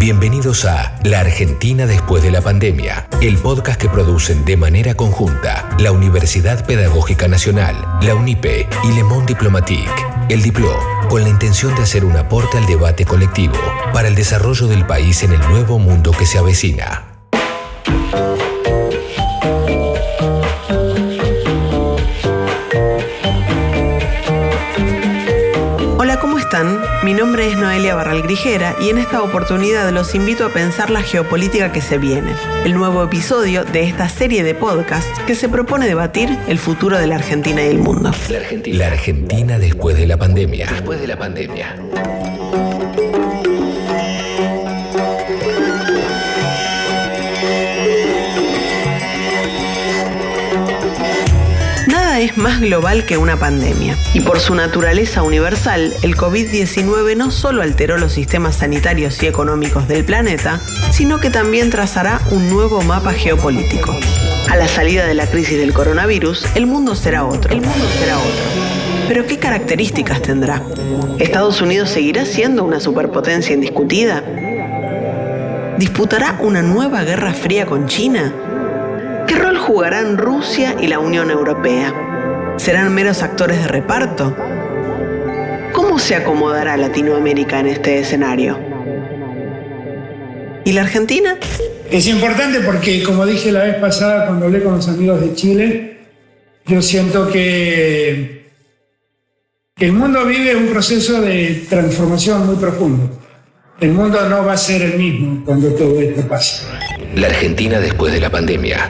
Bienvenidos a La Argentina después de la pandemia, el podcast que producen de manera conjunta la Universidad Pedagógica Nacional, la UNIPE y Le Monde Diplomatique, el Diplo, con la intención de hacer un aporte al debate colectivo para el desarrollo del país en el nuevo mundo que se avecina. Hola, ¿cómo están? Mi nombre es Noelia Barral Grijera y en esta oportunidad los invito a pensar la geopolítica que se viene, el nuevo episodio de esta serie de podcasts que se propone debatir el futuro de la Argentina y el mundo. La Argentina después de la pandemia. Después de la pandemia. Nada es más global que una pandemia, y por su naturaleza universal, el COVID-19 no solo alteró los sistemas sanitarios y económicos del planeta, sino que también trazará un nuevo mapa geopolítico. A la salida de la crisis del coronavirus, el mundo será otro. Pero ¿qué características tendrá? ¿Estados Unidos seguirá siendo una superpotencia indiscutida? ¿Disputará una nueva guerra fría con China? ¿Qué rol jugarán Rusia y la Unión Europea? ¿Serán meros actores de reparto? ¿Cómo se acomodará Latinoamérica en este escenario? ¿Y la Argentina? Es importante porque, como dije la vez pasada cuando hablé con los amigos de Chile, yo siento que el mundo vive un proceso de transformación muy profundo. El mundo no va a ser el mismo cuando todo esto pase. La Argentina después de la pandemia.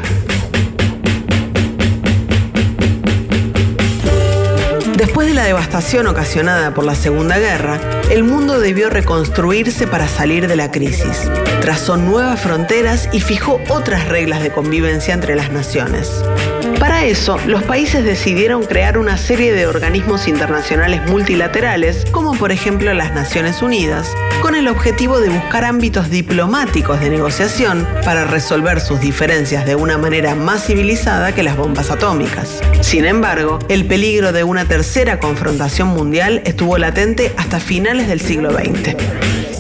Después de la devastación ocasionada por la Segunda Guerra, el mundo debió reconstruirse para salir de la crisis. Trazó nuevas fronteras y fijó otras reglas de convivencia entre las naciones. Para eso, los países decidieron crear una serie de organismos internacionales multilaterales, como por ejemplo las Naciones Unidas, con el objetivo de buscar ámbitos diplomáticos de negociación para resolver sus diferencias de una manera más civilizada que las bombas atómicas. Sin embargo, el peligro de una tercera confrontación mundial estuvo latente hasta finales del siglo XX.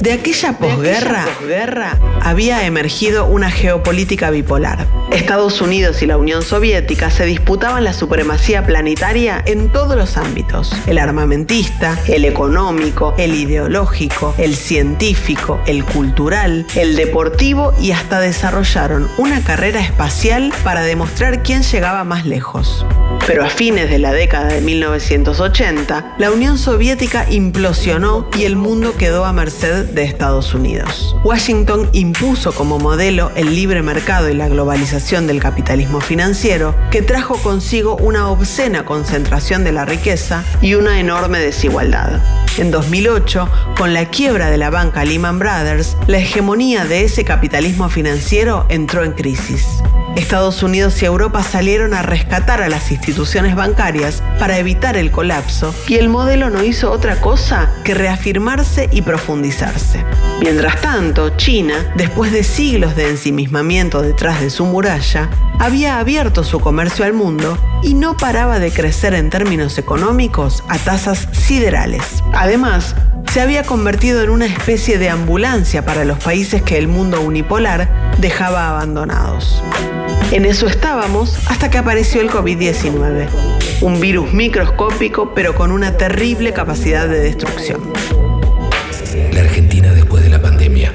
De aquella posguerra había emergido una geopolítica bipolar. Estados Unidos y la Unión Soviética se disputaban la supremacía planetaria en todos los ámbitos: el armamentista, el económico, el ideológico, el científico, el cultural, el deportivo, y hasta desarrollaron una carrera espacial para demostrar quién llegaba más lejos. Pero a fines de la década de 1980, la Unión Soviética implosionó y el mundo quedó a merced de Estados Unidos. Washington impuso como modelo el libre mercado y la globalización del capitalismo financiero, que trajo consigo una obscena concentración de la riqueza y una enorme desigualdad. En 2008, con la quiebra de la banca Lehman Brothers, la hegemonía de ese capitalismo financiero entró en crisis. Estados Unidos y Europa salieron a rescatar a las instituciones bancarias para evitar el colapso, y el modelo no hizo otra cosa que reafirmarse y profundizarse. Mientras tanto, China, después de siglos de ensimismamiento detrás de su muralla, había abierto su comercio al mundo y no paraba de crecer en términos económicos a tasas siderales. Además, se había convertido en una especie de ambulancia para los países que el mundo unipolar dejaba abandonados. En eso estábamos hasta que apareció el COVID-19, un virus microscópico pero con una terrible capacidad de destrucción. La Argentina después de la pandemia.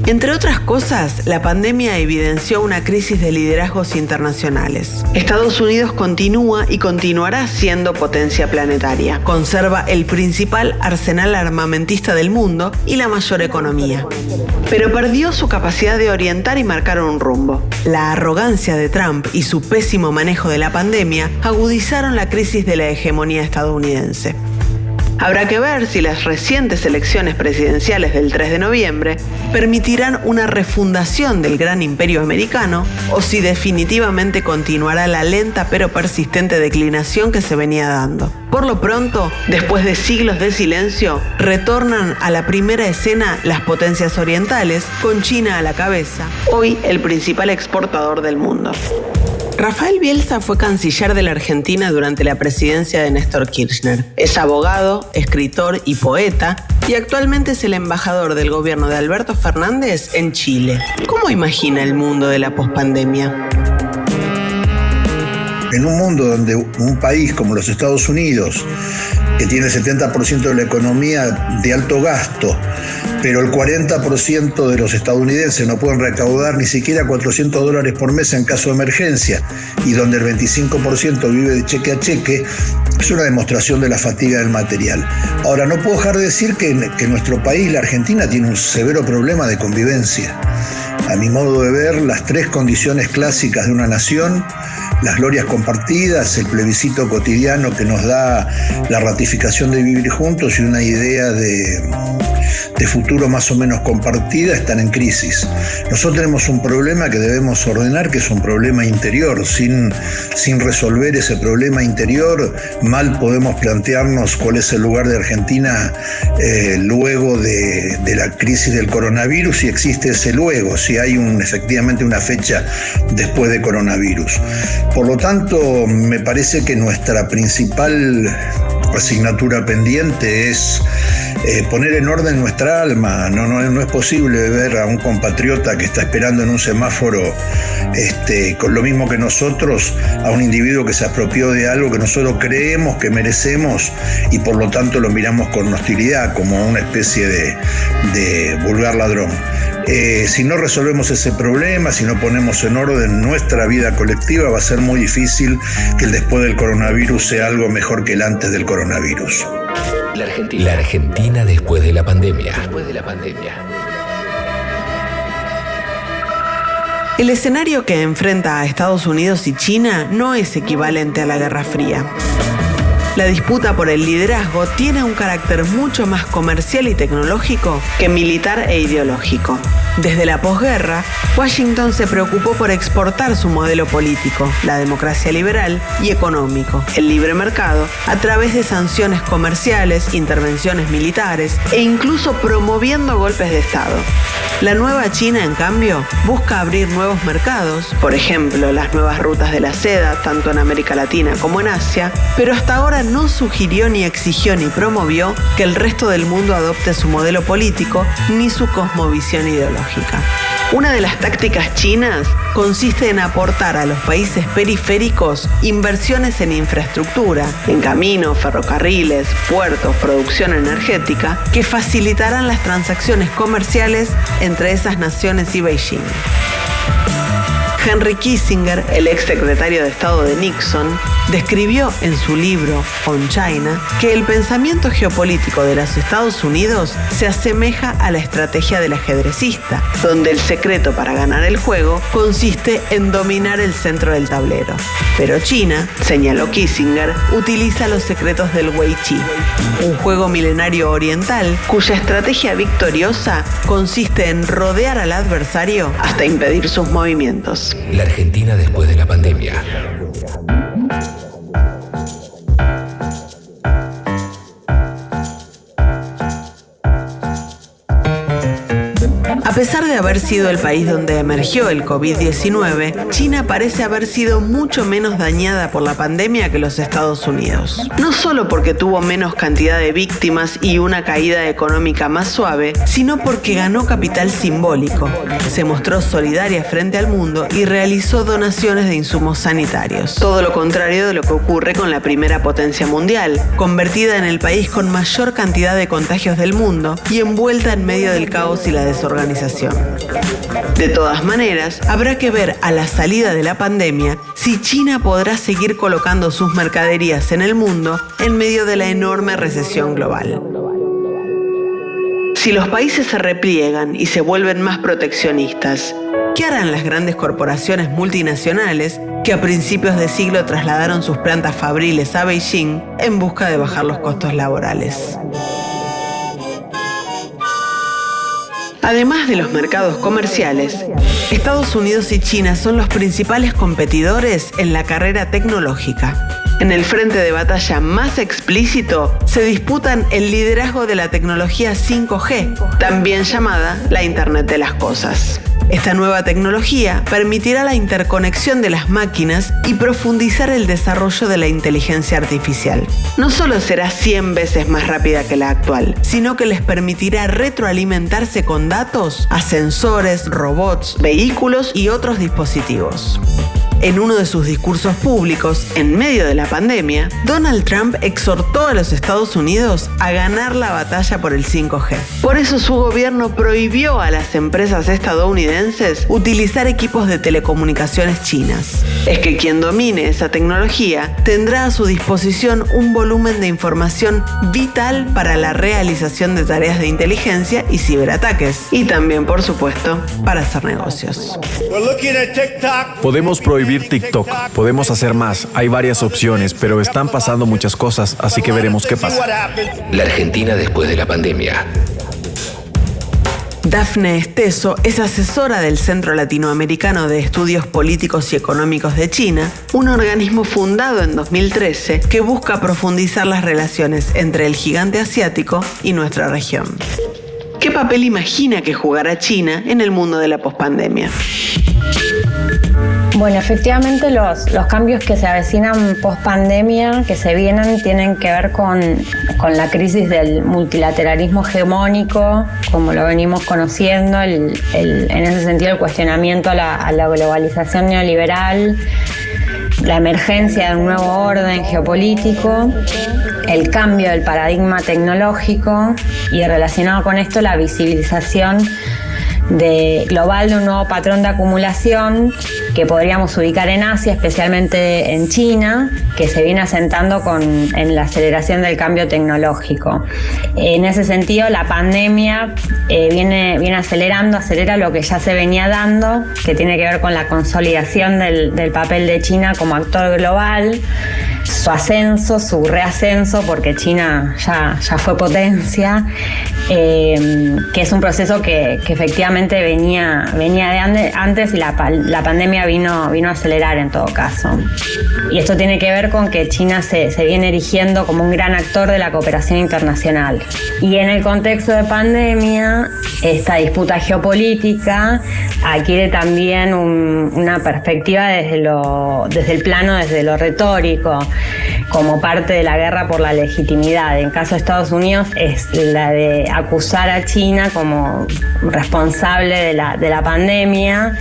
Entre otras cosas, la pandemia evidenció una crisis de liderazgos internacionales. Estados Unidos continúa y continuará siendo potencia planetaria. Conserva el principal arsenal armamentista del mundo y la mayor economía. Pero perdió su capacidad de orientar y marcar un rumbo. La arrogancia de Trump y su pésimo manejo de la pandemia agudizaron la crisis de la hegemonía estadounidense. Habrá que ver si las recientes elecciones presidenciales del 3 de noviembre permitirán una refundación del gran imperio americano o si definitivamente continuará la lenta pero persistente declinación que se venía dando. Por lo pronto, después de siglos de silencio, retornan a la primera escena las potencias orientales, con China a la cabeza, hoy el principal exportador del mundo. Rafael Bielsa fue canciller de la Argentina durante la presidencia de Néstor Kirchner. Es abogado, escritor y poeta y actualmente es el embajador del gobierno de Alberto Fernández en Chile. ¿Cómo imagina el mundo de la pospandemia? En un mundo donde un país como los Estados Unidos, que tiene el 70% de la economía de alto gasto, pero el 40% de los estadounidenses no pueden recaudar ni siquiera $400 por mes en caso de emergencia, y donde el 25% vive de cheque a cheque, es una demostración de la fatiga del material. Ahora, no puedo dejar de decir que nuestro país, la Argentina, tiene un severo problema de convivencia. A mi modo de ver, las tres condiciones clásicas de una nación, las glorias compartidas, el plebiscito cotidiano que nos da la ratificación de vivir juntos y una idea de futuro más o menos compartida, están en crisis. Nosotros tenemos un problema que debemos ordenar, que es un problema interior. Sin resolver ese problema interior, mal podemos plantearnos cuál es el lugar de Argentina luego de la crisis del coronavirus, si existe ese luego, si hay efectivamente una fecha después de coronavirus. Por lo tanto, me parece que nuestra principal asignatura pendiente es poner en orden nuestra alma. No es posible ver a un compatriota que está esperando en un semáforo con lo mismo que nosotros, a un individuo que se apropió de algo que nosotros creemos que merecemos y por lo tanto lo miramos con hostilidad, como una especie de vulgar ladrón. Si no resolvemos ese problema, si no ponemos en orden nuestra vida colectiva, va a ser muy difícil que el después del coronavirus sea algo mejor que el antes del coronavirus. La Argentina después de la pandemia. El escenario que enfrenta a Estados Unidos y China no es equivalente a la Guerra Fría. La disputa por el liderazgo tiene un carácter mucho más comercial y tecnológico que militar e ideológico. Desde la posguerra, Washington se preocupó por exportar su modelo político, la democracia liberal, y económico, el libre mercado, a través de sanciones comerciales, intervenciones militares e incluso promoviendo golpes de Estado. La nueva China, en cambio, busca abrir nuevos mercados, por ejemplo, las nuevas rutas de la seda, tanto en América Latina como en Asia, pero hasta ahora no sugirió ni exigió ni promovió que el resto del mundo adopte su modelo político ni su cosmovisión ideológica. Una de las tácticas chinas consiste en aportar a los países periféricos inversiones en infraestructura, en caminos, ferrocarriles, puertos, producción energética, que facilitarán las transacciones comerciales entre esas naciones y Beijing. Henry Kissinger, el ex secretario de Estado de Nixon, describió en su libro On China que el pensamiento geopolítico de los Estados Unidos se asemeja a la estrategia del ajedrecista, donde el secreto para ganar el juego consiste en dominar el centro del tablero. Pero China, señaló Kissinger, utiliza los secretos del Wei Chi, un juego milenario oriental cuya estrategia victoriosa consiste en rodear al adversario hasta impedir sus movimientos. La Argentina después de la pandemia. A pesar de haber sido el país donde emergió el COVID-19, China parece haber sido mucho menos dañada por la pandemia que los Estados Unidos. No solo porque tuvo menos cantidad de víctimas y una caída económica más suave, sino porque ganó capital simbólico, se mostró solidaria frente al mundo y realizó donaciones de insumos sanitarios. Todo lo contrario de lo que ocurre con la primera potencia mundial, convertida en el país con mayor cantidad de contagios del mundo y envuelta en medio del caos y la desorganización. De todas maneras, habrá que ver a la salida de la pandemia si China podrá seguir colocando sus mercaderías en el mundo en medio de la enorme recesión global. Si los países se repliegan y se vuelven más proteccionistas, ¿qué harán las grandes corporaciones multinacionales que a principios de siglo trasladaron sus plantas fabriles a Beijing en busca de bajar los costos laborales? Además de los mercados comerciales, Estados Unidos y China son los principales competidores en la carrera tecnológica. En el frente de batalla más explícito se disputan el liderazgo de la tecnología 5G, también llamada la Internet de las Cosas. Esta nueva tecnología permitirá la interconexión de las máquinas y profundizar el desarrollo de la inteligencia artificial. No solo será 100 veces más rápida que la actual, sino que les permitirá retroalimentarse con datos a sensores, robots, vehículos y otros dispositivos. En uno de sus discursos públicos, en medio de la pandemia, Donald Trump exhortó a los Estados Unidos a ganar la batalla por el 5G. Por eso su gobierno prohibió a las empresas estadounidenses utilizar equipos de telecomunicaciones chinas. Es que quien domine esa tecnología tendrá a su disposición un volumen de información vital para la realización de tareas de inteligencia y ciberataques. Y también, por supuesto, para hacer negocios. Podemos prohibir TikTok, podemos hacer más, hay varias opciones, pero están pasando muchas cosas, así que veremos qué pasa. La Argentina después de la pandemia. Dafne Esteso es asesora del Centro Latinoamericano de Estudios Políticos y Económicos de China, un organismo fundado en 2013 que busca profundizar las relaciones entre el gigante asiático y nuestra región. ¿Qué papel imagina que jugará China en el mundo de la pospandemia? Bueno, efectivamente los cambios que se avecinan post-pandemia, que se vienen, tienen que ver con la crisis del multilateralismo hegemónico, como lo venimos conociendo, en ese sentido el cuestionamiento a la globalización neoliberal, la emergencia de un nuevo orden geopolítico, el cambio del paradigma tecnológico y relacionado con esto la visibilización global de un nuevo patrón de acumulación que podríamos ubicar en Asia, especialmente en China, que se viene asentando en la aceleración del cambio tecnológico. En ese sentido, la pandemia viene acelera lo que ya se venía dando, que tiene que ver con la consolidación del papel de China como actor global, su ascenso, su reascenso, porque China ya fue potencia, que es un proceso que efectivamente venía de antes y la pandemia vino a acelerar en todo caso. Y esto tiene que ver con que China se viene erigiendo como un gran actor de la cooperación internacional. Y en el contexto de pandemia, esta disputa geopolítica adquiere también una perspectiva desde lo retórico, como parte de la guerra por la legitimidad. En caso de Estados Unidos es la de acusar a China como responsable de la pandemia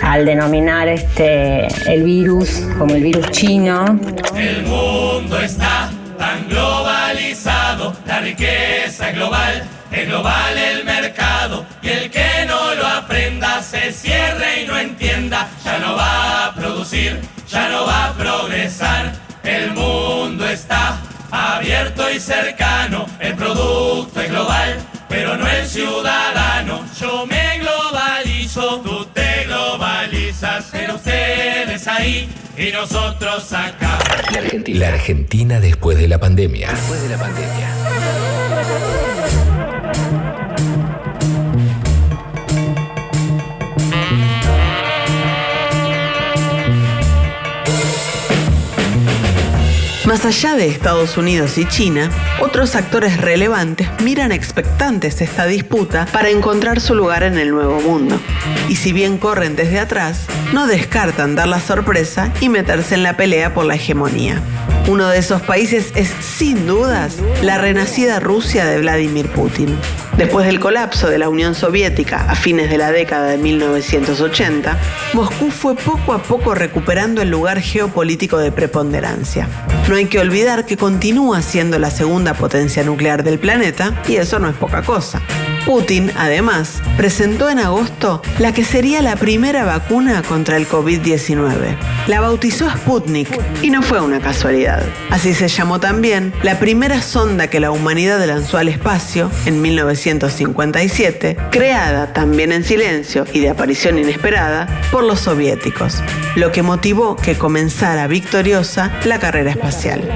al denominar el virus como el virus chino. El mundo está tan globalizado, la riqueza es global el mercado, y el que no lo aprenda se cierre y no entienda, ya no va a producir, ya no va a progresar. El mundo está abierto y cercano, el producto es global, pero no el ciudadano. Yo me globalizo, tú te globalizas, pero ustedes ahí y nosotros acá. La Argentina después de la pandemia. Más allá de Estados Unidos y China, otros actores relevantes miran expectantes esta disputa para encontrar su lugar en el nuevo mundo. Y si bien corren desde atrás, no descartan dar la sorpresa y meterse en la pelea por la hegemonía. Uno de esos países es, sin dudas, la renacida Rusia de Vladimir Putin. Después del colapso de la Unión Soviética a fines de la década de 1980, Moscú fue poco a poco recuperando el lugar geopolítico de preponderancia. No hay que olvidar que continúa siendo la segunda potencia nuclear del planeta, y eso no es poca cosa. Putin, además, presentó en agosto la que sería la primera vacuna contra el COVID-19. La bautizó Sputnik, y no fue una casualidad. Así se llamó también la primera sonda que la humanidad lanzó al espacio en 1957, creada también en silencio y de aparición inesperada por los soviéticos, lo que motivó que comenzara victoriosa la carrera espacial.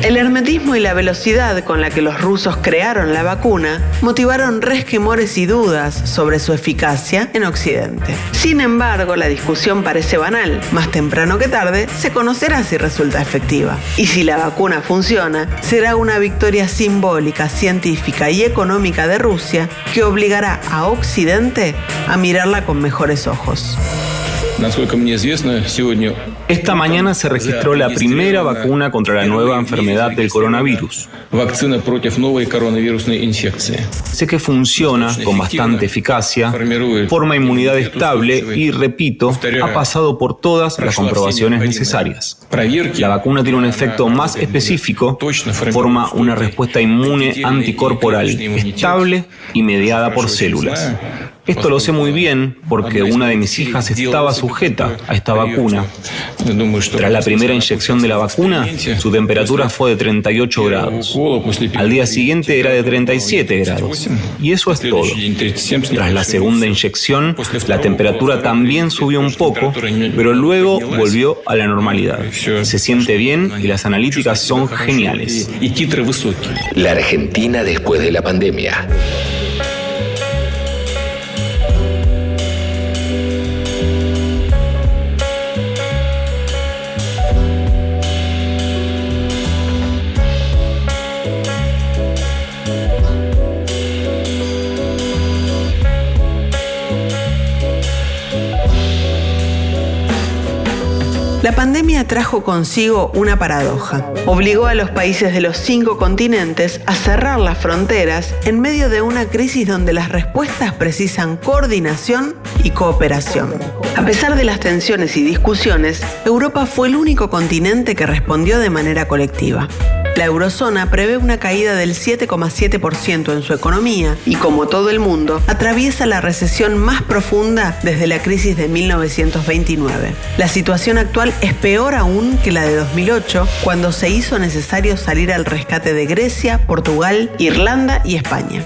El hermetismo y la velocidad con la que los rusos crearon la vacuna motivaron resquemores y dudas sobre su eficacia en Occidente. Sin embargo, la discusión parece banal. Más temprano que tarde se conocerá si resulta efectiva. Y si la vacuna funciona, será una victoria simbólica, científica y económica de Rusia que obligará a Occidente a mirarla con mejores ojos. Esta mañana se registró la primera vacuna contra la nueva enfermedad del coronavirus. Sé que funciona con bastante eficacia, forma inmunidad estable y, repito, ha pasado por todas las comprobaciones necesarias. La vacuna tiene un efecto más específico, forma una respuesta inmune anticorporal estable y mediada por células. Esto lo sé muy bien porque una de mis hijas estaba sujeta a esta vacuna. Tras la primera inyección de la vacuna, su temperatura fue de 38 grados. Al día siguiente era de 37 grados. Y eso es todo. Tras la segunda inyección, la temperatura también subió un poco, pero luego volvió a la normalidad. Se siente bien y las analíticas son geniales. La Argentina después de la pandemia. La pandemia trajo consigo una paradoja. Obligó a los países de los 5 continentes a cerrar las fronteras en medio de una crisis donde las respuestas precisan coordinación y cooperación. A pesar de las tensiones y discusiones, Europa fue el único continente que respondió de manera colectiva. La eurozona prevé una caída del 7,7% en su economía y, como todo el mundo, atraviesa la recesión más profunda desde la crisis de 1929. La situación actual es peor aún que la de 2008, cuando se hizo necesario salir al rescate de Grecia, Portugal, Irlanda y España.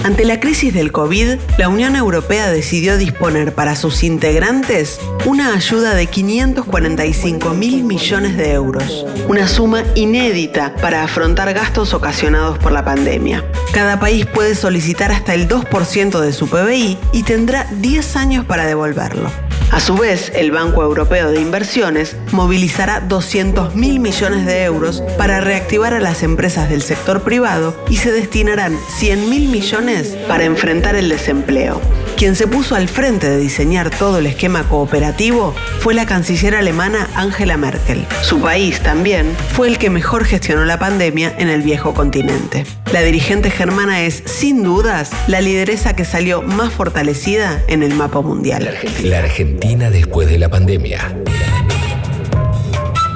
Ante la crisis del COVID, la Unión Europea decidió disponer para sus integrantes una ayuda de 545.000 millones de euros, una suma inédita para afrontar gastos ocasionados por la pandemia. Cada país puede solicitar hasta el 2% de su PBI y tendrá 10 años para devolverlo. A su vez, el Banco Europeo de Inversiones movilizará 200.000 millones de euros para reactivar a las empresas del sector privado y se destinarán 100.000 millones para enfrentar el desempleo. Quien se puso al frente de diseñar todo el esquema cooperativo fue la canciller alemana Angela Merkel. Su país también fue el que mejor gestionó la pandemia en el viejo continente. La dirigente germana es, sin dudas, la lideresa que salió más fortalecida en el mapa mundial. La Argentina después de la pandemia.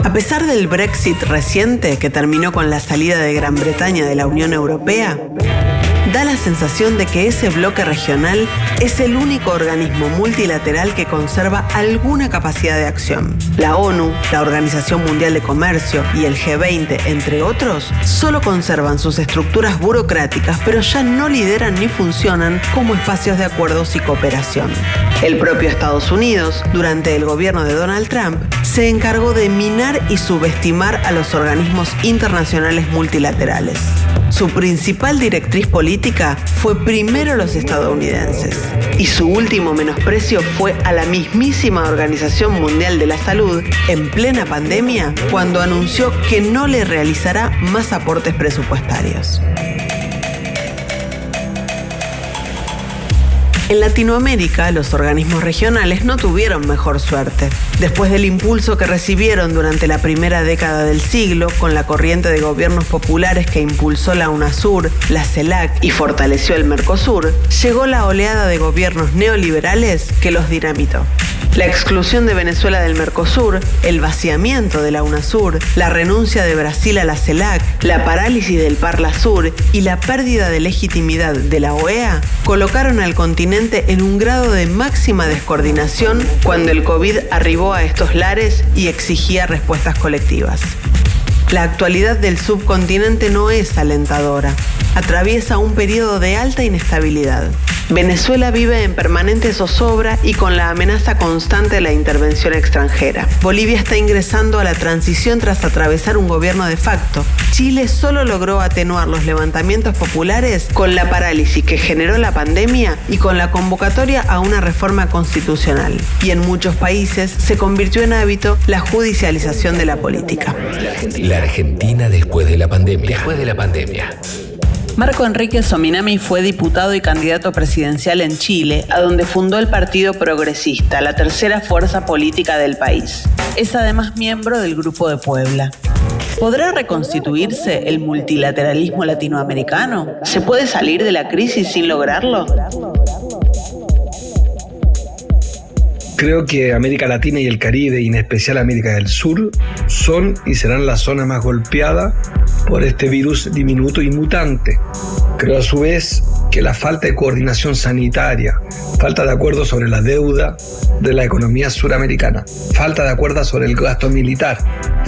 A pesar del Brexit reciente, que terminó con la salida de Gran Bretaña de la Unión Europea, da la sensación de que ese bloque regional es el único organismo multilateral que conserva alguna capacidad de acción. La ONU, la Organización Mundial de Comercio y el G20, entre otros, solo conservan sus estructuras burocráticas, pero ya no lideran ni funcionan como espacios de acuerdos y cooperación. El propio Estados Unidos, durante el gobierno de Donald Trump, se encargó de minar y subestimar a los organismos internacionales multilaterales. Su principal directriz política fue primero los estadounidenses y su último menosprecio fue a la mismísima Organización Mundial de la Salud en plena pandemia, cuando anunció que no le realizará más aportes presupuestarios. En Latinoamérica, los organismos regionales no tuvieron mejor suerte. Después del impulso que recibieron durante la primera década del siglo, con la corriente de gobiernos populares que impulsó la UNASUR, la CELAC y fortaleció el Mercosur, llegó la oleada de gobiernos neoliberales que los dinamitó. La exclusión de Venezuela del Mercosur, el vaciamiento de la UNASUR, la renuncia de Brasil a la CELAC, la parálisis del Parlasur y la pérdida de legitimidad de la OEA colocaron al continente en un grado de máxima descoordinación cuando el COVID arribó a estos lares y exigía respuestas colectivas. La actualidad del subcontinente no es alentadora. Atraviesa un periodo de alta inestabilidad. Venezuela vive en permanente zozobra y con la amenaza constante de la intervención extranjera. Bolivia está ingresando a la transición tras atravesar un gobierno de facto. Chile solo logró atenuar los levantamientos populares con la parálisis que generó la pandemia y con la convocatoria a una reforma constitucional. Y en muchos países se convirtió en hábito la judicialización de la política. La Argentina después de la pandemia. Marco Enrique Sominami fue diputado y candidato presidencial en Chile, a donde fundó el Partido Progresista, la tercera fuerza política del país. Es además miembro del Grupo de Puebla. ¿Podrá reconstituirse el multilateralismo latinoamericano? ¿Se puede salir de la crisis sin lograrlo? Creo que América Latina y el Caribe, y en especial América del Sur, son y serán la zona más golpeada por este virus diminuto y mutante. Creo a su vez que la falta de coordinación sanitaria, falta de acuerdo sobre la deuda de la economía suramericana, falta de acuerdo sobre el gasto militar,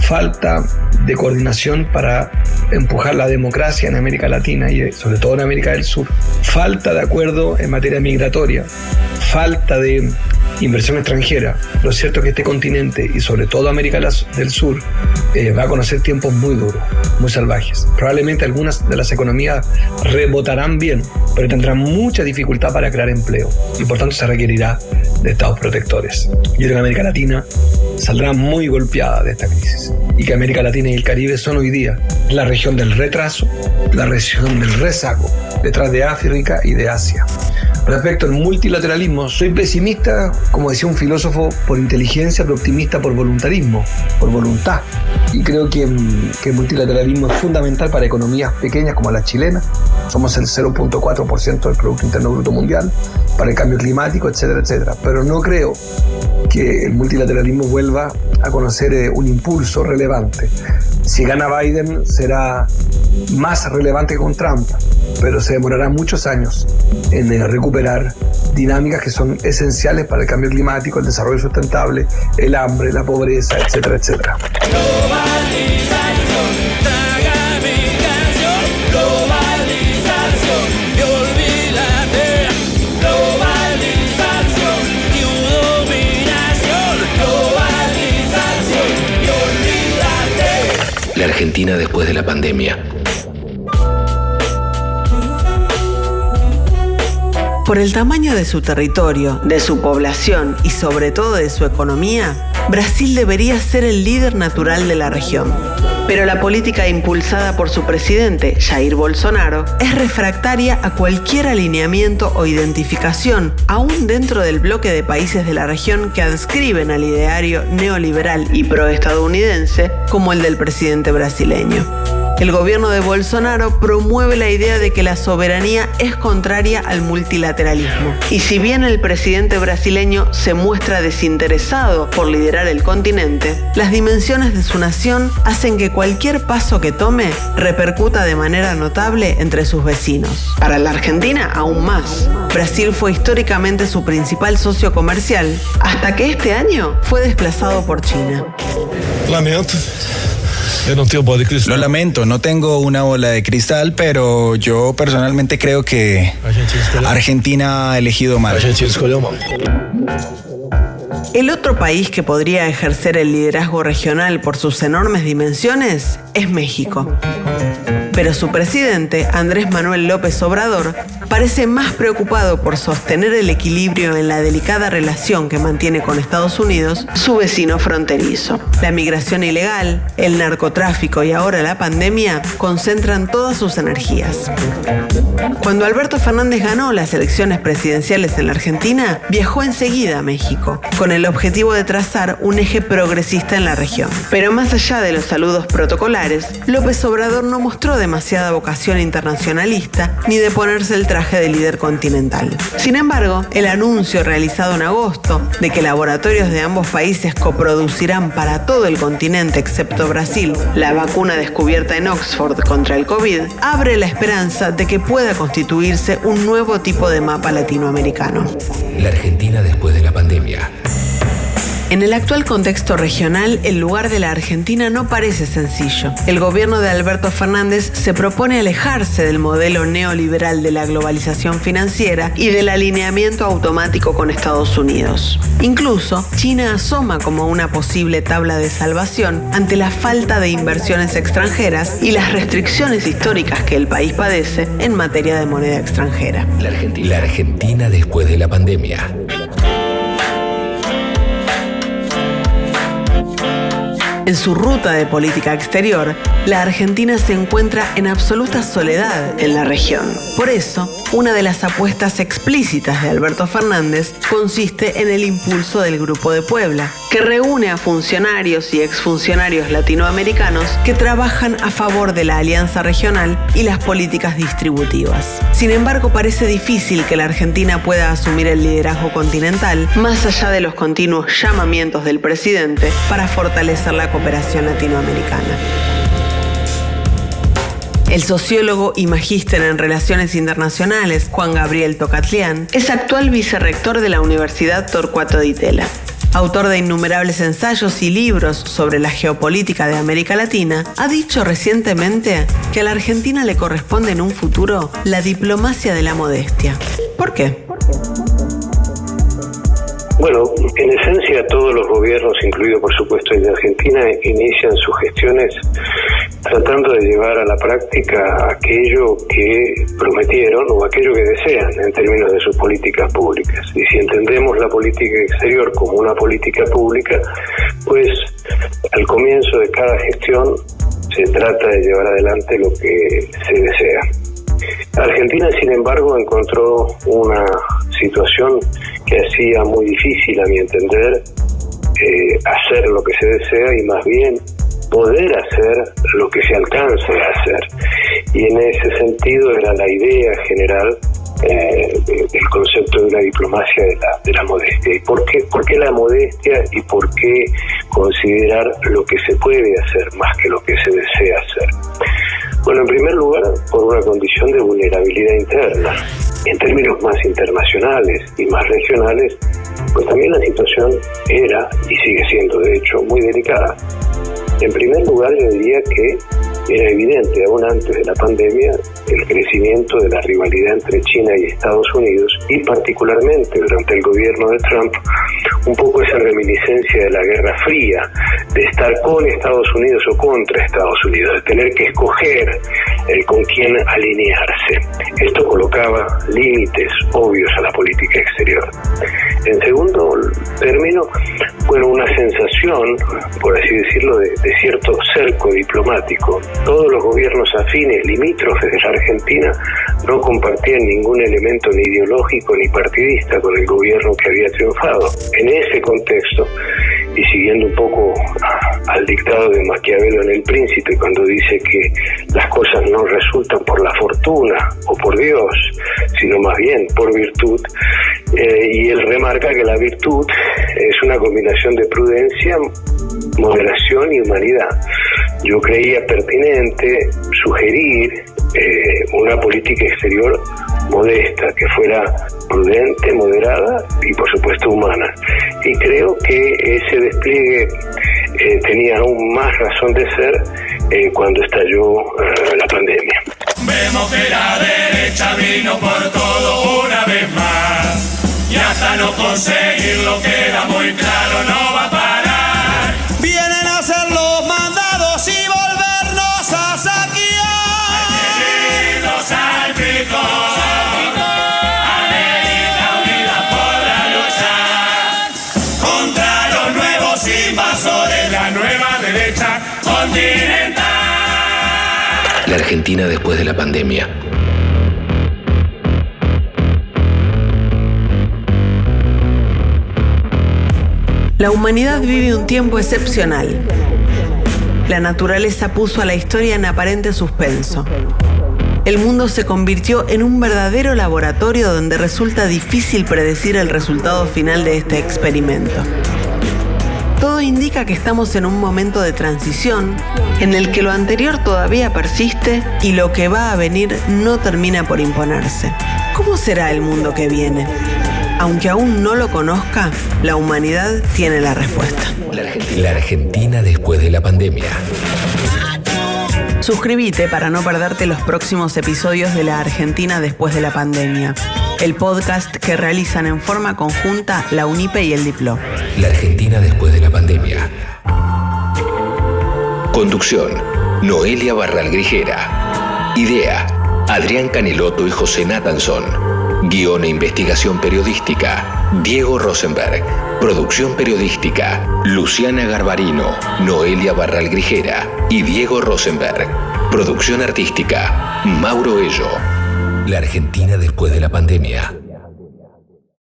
falta de coordinación para empujar la democracia en América Latina y sobre todo en América del Sur, falta de acuerdo en materia migratoria, falta de inversión extranjera. Lo cierto es que este continente y sobre todo América del Sur va a conocer tiempos muy duros, muy salvajes. Probablemente algunas de las economías rebotarán bien, pero tendrán mucha dificultad para crear empleo y por tanto se requerirá de estados protectores. Yo creo que América Latina saldrá muy golpeada de esta crisis y que América Latina y el Caribe son hoy día la región del retraso, la región del rezago, detrás de África y de Asia. Respecto al multilateralismo, soy pesimista, como decía un filósofo, por inteligencia, pero optimista por voluntarismo, por voluntad. Y creo que el multilateralismo es fundamental para economías pequeñas como la chilena. Somos el 0.4% del Producto Interno Bruto Mundial, para el cambio climático, etcétera, etcétera. Pero no creo que el multilateralismo vuelva a conocer un impulso relevante. Si gana Biden será más relevante que con Trump, pero se demorará muchos años en recuperar dinámicas que son esenciales para el cambio climático, el desarrollo sustentable, el hambre, la pobreza, etcétera, etcétera. La Argentina después de la pandemia. Por el tamaño de su territorio, de su población y sobre todo de su economía, Brasil debería ser el líder natural de la región. Pero la política impulsada por su presidente, Jair Bolsonaro, es refractaria a cualquier alineamiento o identificación, aún dentro del bloque de países de la región que adscriben al ideario neoliberal y proestadounidense como el del presidente brasileño. El gobierno de Bolsonaro promueve la idea de que la soberanía es contraria al multilateralismo. Y si bien el presidente brasileño se muestra desinteresado por liderar el continente, las dimensiones de su nación hacen que cualquier paso que tome repercuta de manera notable entre sus vecinos. Para la Argentina, aún más. Brasil fue históricamente su principal socio comercial, hasta que este año fue desplazado por China. Lamento. Lo lamento, no tengo una bola de cristal, pero yo personalmente creo que Argentina ha elegido mal. El otro país que podría ejercer el liderazgo regional por sus enormes dimensiones es México. Pero su presidente, Andrés Manuel López Obrador, parece más preocupado por sostener el equilibrio en la delicada relación que mantiene con Estados Unidos, su vecino fronterizo. La migración ilegal, el narcotráfico y ahora la pandemia concentran todas sus energías. Cuando Alberto Fernández ganó las elecciones presidenciales en la Argentina, viajó enseguida a México, con el objetivo de trazar un eje progresista en la región. Pero más allá de los saludos protocolares, López Obrador no mostró demasiada vocación internacionalista ni de ponerse el traje de líder continental. Sin embargo, el anuncio realizado en agosto de que laboratorios de ambos países coproducirán para todo el continente excepto Brasil la vacuna descubierta en Oxford contra el COVID abre la esperanza de que pueda constituirse un nuevo tipo de mapa latinoamericano. La Argentina después de la pandemia. En el actual contexto regional, el lugar de la Argentina no parece sencillo. El gobierno de Alberto Fernández se propone alejarse del modelo neoliberal de la globalización financiera y del alineamiento automático con Estados Unidos. Incluso, China asoma como una posible tabla de salvación ante la falta de inversiones extranjeras y las restricciones históricas que el país padece en materia de moneda extranjera. La Argentina después de la pandemia. En su ruta de política exterior, la Argentina se encuentra en absoluta soledad en la región. Por eso, una de las apuestas explícitas de Alberto Fernández consiste en el impulso del Grupo de Puebla, que reúne a funcionarios y exfuncionarios latinoamericanos que trabajan a favor de la alianza regional y las políticas distributivas. Sin embargo, parece difícil que la Argentina pueda asumir el liderazgo continental, más allá de los continuos llamamientos del presidente para fortalecer la cooperación latinoamericana. El sociólogo y magíster en Relaciones Internacionales, Juan Gabriel Tocatlián, es actual vicerrector de la Universidad Torcuato Di Tella. Autor de innumerables ensayos y libros sobre la geopolítica de América Latina, ha dicho recientemente que a la Argentina le corresponde en un futuro la diplomacia de la modestia. ¿Por qué? Bueno, en esencia todos los gobiernos, incluido por supuesto el de Argentina, inician sus gestiones tratando de llevar a la práctica aquello que prometieron o aquello que desean en términos de sus políticas públicas. Y si entendemos la política exterior como una política pública, pues al comienzo de cada gestión se trata de llevar adelante lo que se desea. Argentina, sin embargo, encontró una situación que hacía muy difícil, a mi entender, hacer lo que se desea y más bien poder hacer lo que se alcanza a hacer. Y en ese sentido era la idea general el concepto de una diplomacia de la modestia. ¿Y por qué la modestia y por qué considerar lo que se puede hacer más que lo que se desea hacer? Bueno, en primer lugar, por una condición de vulnerabilidad interna. En términos más internacionales y más regionales, pues también la situación era, y sigue siendo de hecho, muy delicada. En primer lugar, yo diría que era evidente, aún antes de la pandemia, el crecimiento de la rivalidad entre China y Estados Unidos, y particularmente durante el gobierno de Trump, un poco esa reminiscencia de la Guerra Fría, de estar con Estados Unidos o contra Estados Unidos, de tener que escoger con quién alinearse. Esto colocaba límites obvios a la política exterior. En segundo término, bueno, una sensación, por así decirlo, de cierto cerco diplomático. Todos los gobiernos afines, limítrofes de la Argentina, no compartían ningún elemento ni ideológico ni partidista con el gobierno que había triunfado. En ese contexto, y siguiendo un poco al dictado de Maquiavelo en El Príncipe, cuando dice que las cosas no resultan por la fortuna o por Dios, sino más bien por virtud, y él remarca que la virtud es una combinación de prudencia, moderación y humanidad. Yo creía pertinente sugerir una política exterior modesta, que fuera prudente, moderada y por supuesto humana. Y creo que ese despliegue tenía aún más razón de ser cuando estalló la pandemia. Vemos que la derecha vino por todo una vez más, y hasta no conseguirlo queda muy claro, no va a parar. Vienen a hacer los mandados y volvernos a saquear. Hay que irnos al pico. América unida podrá luchar contra los nuevos invasores, la nueva derecha continental. La Argentina después de la pandemia. La humanidad vive un tiempo excepcional. La naturaleza puso a la historia en aparente suspenso. El mundo se convirtió en un verdadero laboratorio donde resulta difícil predecir el resultado final de este experimento. Todo indica que estamos en un momento de transición en el que lo anterior todavía persiste y lo que va a venir no termina por imponerse. ¿Cómo será el mundo que viene? Aunque aún no lo conozca, la humanidad tiene la respuesta. La Argentina después de la pandemia. Suscríbete para no perderte los próximos episodios de La Argentina después de la pandemia, el podcast que realizan en forma conjunta la UNIPE y el Diplo. La Argentina después de la pandemia. Conducción: Noelia Barral Grijera. Idea: Adrián Canelotto y José Nathanson. Guión e investigación periodística: Diego Rosenberg. Producción periodística: Luciana Garbarino, Noelia Barral Grijera y Diego Rosenberg. Producción artística: Mauro Ello. La Argentina después de la pandemia.